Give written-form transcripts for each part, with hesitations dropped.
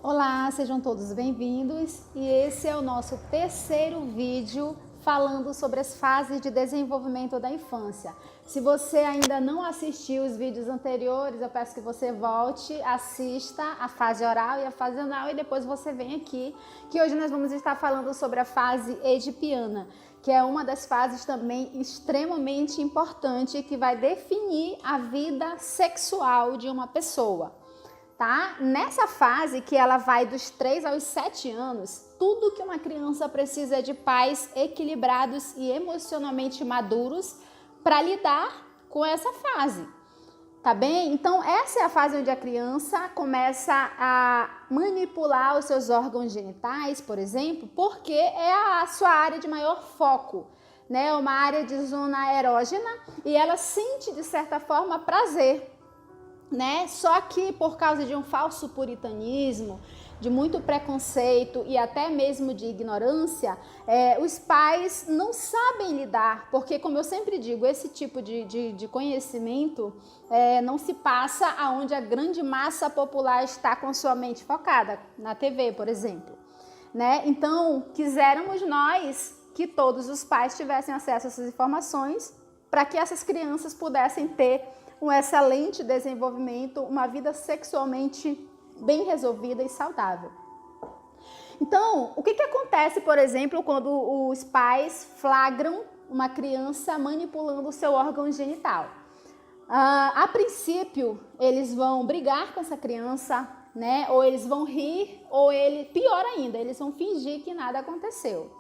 Olá, sejam todos bem-vindos e esse é o nosso terceiro vídeo falando sobre as fases de desenvolvimento da infância. Se você ainda não assistiu os vídeos anteriores, eu peço que você volte, assista a fase oral e a fase anal e depois você vem aqui, que hoje nós vamos estar falando sobre a fase edipiana, que é uma das fases também extremamente importante que vai definir a vida sexual de uma pessoa. Tá? Nessa fase que ela vai dos 3 aos 7 anos, tudo que uma criança precisa é de pais equilibrados e emocionalmente maduros para lidar com essa fase, tá bem? Então essa é a fase onde a criança começa a manipular os seus órgãos genitais, por exemplo, porque é a sua área de maior foco, né? Uma área de zona erógena e ela sente de certa forma prazer, né? Só que por causa de um falso puritanismo, de muito preconceito e até mesmo de ignorância, os pais não sabem lidar, porque como eu sempre digo, esse tipo de conhecimento não se passa aonde a grande massa popular está com sua mente focada, na TV, por exemplo, né? Então, quiséramos nós que todos os pais tivessem acesso a essas informações para que essas crianças pudessem ter um excelente desenvolvimento, uma vida sexualmente bem resolvida e saudável. Então, o que acontece, por exemplo, quando os pais flagram uma criança manipulando o seu órgão genital? A princípio, eles vão brigar com essa criança, né? Ou eles vão rir, ou pior ainda, eles vão fingir que nada aconteceu.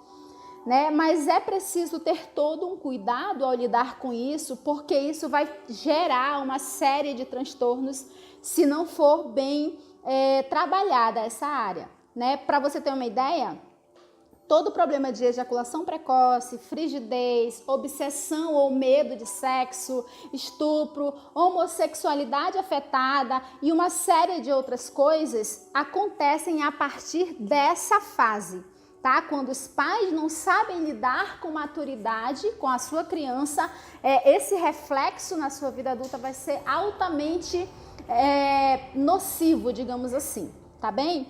Né? Mas é preciso ter todo um cuidado ao lidar com isso, porque isso vai gerar uma série de transtornos se não for bem trabalhada essa área. Né? Para você ter uma ideia, todo problema de ejaculação precoce, frigidez, obsessão ou medo de sexo, estupro, homossexualidade afetada e uma série de outras coisas acontecem a partir dessa fase. Tá? Quando os pais não sabem lidar com maturidade com a sua criança, esse reflexo na sua vida adulta vai ser altamente nocivo, digamos assim, tá bem?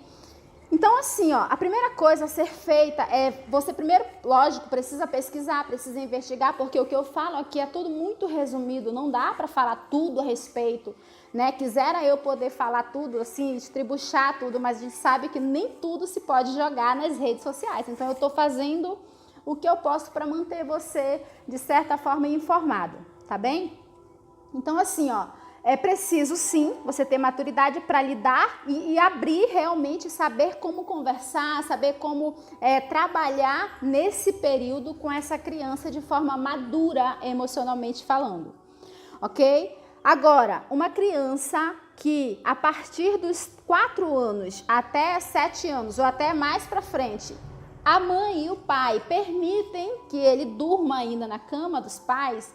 Então assim, ó, a primeira coisa a ser feita é você primeiro, lógico, precisa pesquisar, precisa investigar, porque o que eu falo aqui é tudo muito resumido, não dá para falar tudo a respeito, né? Quisera eu poder falar tudo, assim, estribuchar tudo, mas a gente sabe que nem tudo se pode jogar nas redes sociais. Então eu estou fazendo o que eu posso para manter você, de certa forma, informado, tá bem? Então assim, ó, é preciso sim você ter maturidade para lidar e abrir realmente, saber como conversar, saber como trabalhar nesse período com essa criança de forma madura emocionalmente falando, ok? Agora, uma criança que a partir dos 4 anos até 7 anos ou até mais para frente, a mãe e o pai permitem que ele durma ainda na cama dos pais,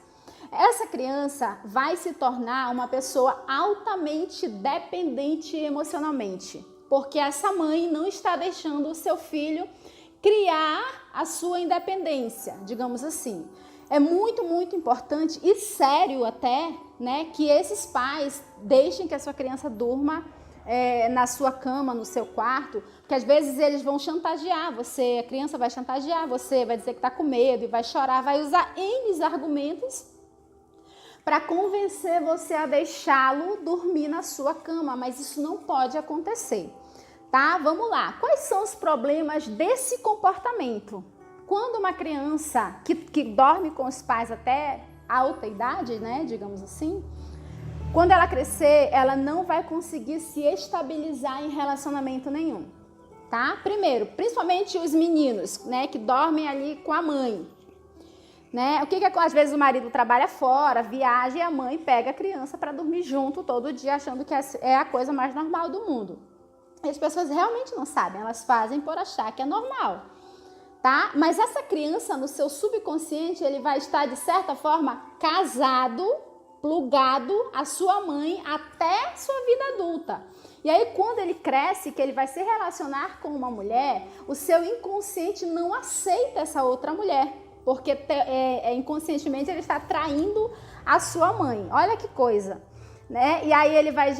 essa criança vai se tornar uma pessoa altamente dependente emocionalmente, porque essa mãe não está deixando o seu filho criar a sua independência, digamos assim. É muito, muito importante e sério até, né, que esses pais deixem que a sua criança durma na sua cama, no seu quarto, porque às vezes eles vão chantagear você, a criança vai chantagear você, vai dizer que está com medo e vai chorar, vai usar N argumentos para convencer você a deixá-lo dormir na sua cama, mas isso não pode acontecer, tá? Vamos lá, quais são os problemas desse comportamento? Quando uma criança que dorme com os pais até alta idade, né, digamos assim, quando ela crescer, ela não vai conseguir se estabilizar em relacionamento nenhum, tá? Primeiro, principalmente os meninos, né, que dormem ali com a mãe. Né? O que às vezes o marido trabalha fora, viaja e a mãe pega a criança para dormir junto todo dia, achando que é a coisa mais normal do mundo. E as pessoas realmente não sabem, elas fazem por achar que é normal, tá? Mas essa criança, no seu subconsciente, ele vai estar, de certa forma, casado, plugado à sua mãe até sua vida adulta. E aí, quando ele cresce, que ele vai se relacionar com uma mulher, o seu inconsciente não aceita essa outra mulher, porque inconscientemente ele está traindo a sua mãe. Olha que coisa. né? E aí ele vai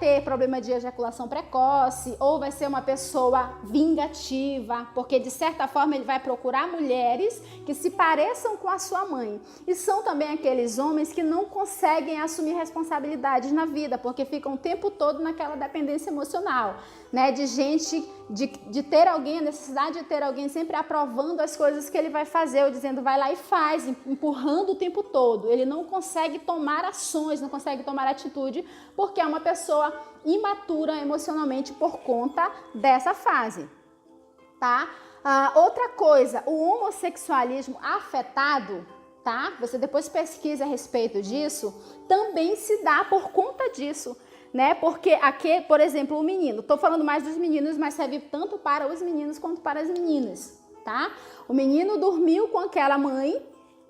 ter problema de ejaculação precoce, ou vai ser uma pessoa vingativa, porque de certa forma ele vai procurar mulheres que se pareçam com a sua mãe. E são também aqueles homens que não conseguem assumir responsabilidades na vida, porque ficam o tempo todo naquela dependência emocional, né? De ter alguém, a necessidade de ter alguém sempre aprovando as coisas que ele vai fazer, ou dizendo vai lá e faz, empurrando o tempo todo. Ele não consegue tomar ações, não consegue tomar atitude, porque é uma pessoa imatura emocionalmente por conta dessa fase, tá? Outra coisa, o homossexualismo afetado, tá? Você depois pesquisa a respeito disso, também se dá por conta disso, né? Porque aqui, por exemplo, o menino, tô falando mais dos meninos, mas serve tanto para os meninos quanto para as meninas, tá? O menino dormiu com aquela mãe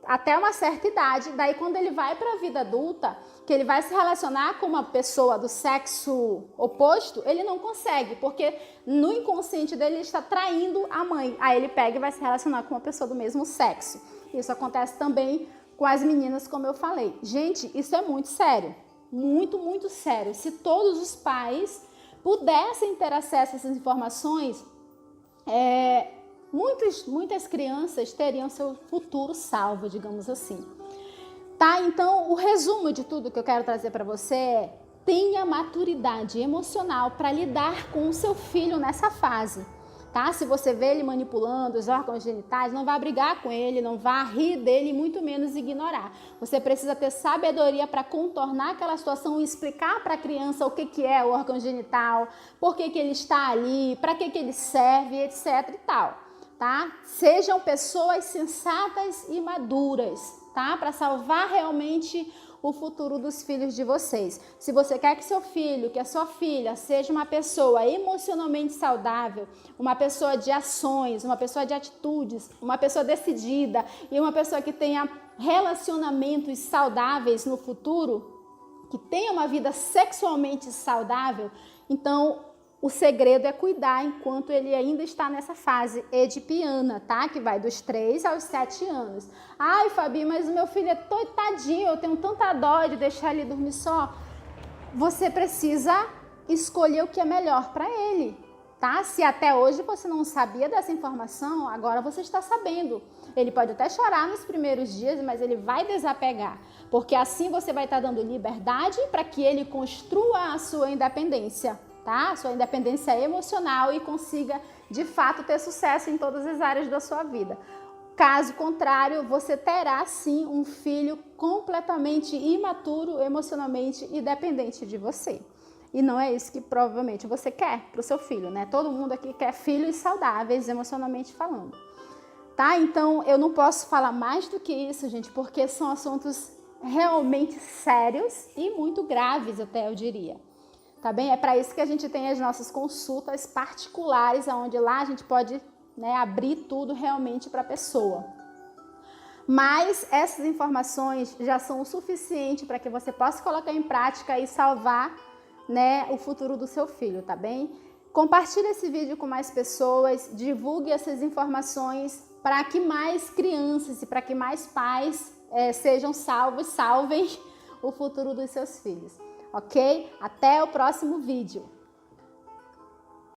até uma certa idade, daí quando ele vai para a vida adulta, que ele vai se relacionar com uma pessoa do sexo oposto, ele não consegue, porque no inconsciente dele ele está traindo a mãe. Aí ele pega e vai se relacionar com uma pessoa do mesmo sexo. Isso acontece também com as meninas, como eu falei. Gente, isso é muito sério, muito, muito sério. Se todos os pais pudessem ter acesso a essas informações, muitas crianças teriam seu futuro salvo, digamos assim. Tá? Então, o resumo de tudo que eu quero trazer para você é: tenha maturidade emocional para lidar com o seu filho nessa fase. Tá? Se você vê ele manipulando os órgãos genitais, não vá brigar com ele, não vá rir dele, muito menos ignorar. Você precisa ter sabedoria para contornar aquela situação e explicar para a criança o que é o órgão genital, por que ele está ali, para que ele serve, etc e tal. Tá? Sejam pessoas sensatas e maduras, tá? Para salvar realmente o futuro dos filhos de vocês. Se você quer que seu filho, que a sua filha seja uma pessoa emocionalmente saudável, uma pessoa de ações, uma pessoa de atitudes, uma pessoa decidida e uma pessoa que tenha relacionamentos saudáveis no futuro, que tenha uma vida sexualmente saudável, então o segredo é cuidar enquanto ele ainda está nessa fase edipiana, tá? Que vai dos 3 aos 7 anos. Ai, Fabi, mas o meu filho é tadinho, eu tenho tanta dó de deixar ele dormir só. Você precisa escolher o que é melhor para ele, tá? Se até hoje você não sabia dessa informação, agora você está sabendo. Ele pode até chorar nos primeiros dias, mas ele vai desapegar, porque assim você vai estar dando liberdade para que ele construa a sua independência. Tá? Sua independência emocional e consiga, de fato, ter sucesso em todas as áreas da sua vida. Caso contrário, você terá, sim, um filho completamente imaturo emocionalmente e dependente de você. E não é isso que provavelmente você quer para o seu filho, né? Todo mundo aqui quer filhos saudáveis emocionalmente falando. Tá? Então, eu não posso falar mais do que isso, gente, porque são assuntos realmente sérios e muito graves, até eu diria. Tá bem? É para isso que a gente tem as nossas consultas particulares, onde lá a gente pode, né, abrir tudo realmente para a pessoa. Mas essas informações já são o suficiente para que você possa colocar em prática e salvar, né, o futuro do seu filho, tá bem? Compartilhe esse vídeo com mais pessoas, divulgue essas informações para que mais crianças e para que mais pais sejam salvos, salvem o futuro dos seus filhos. Ok? Até o próximo vídeo.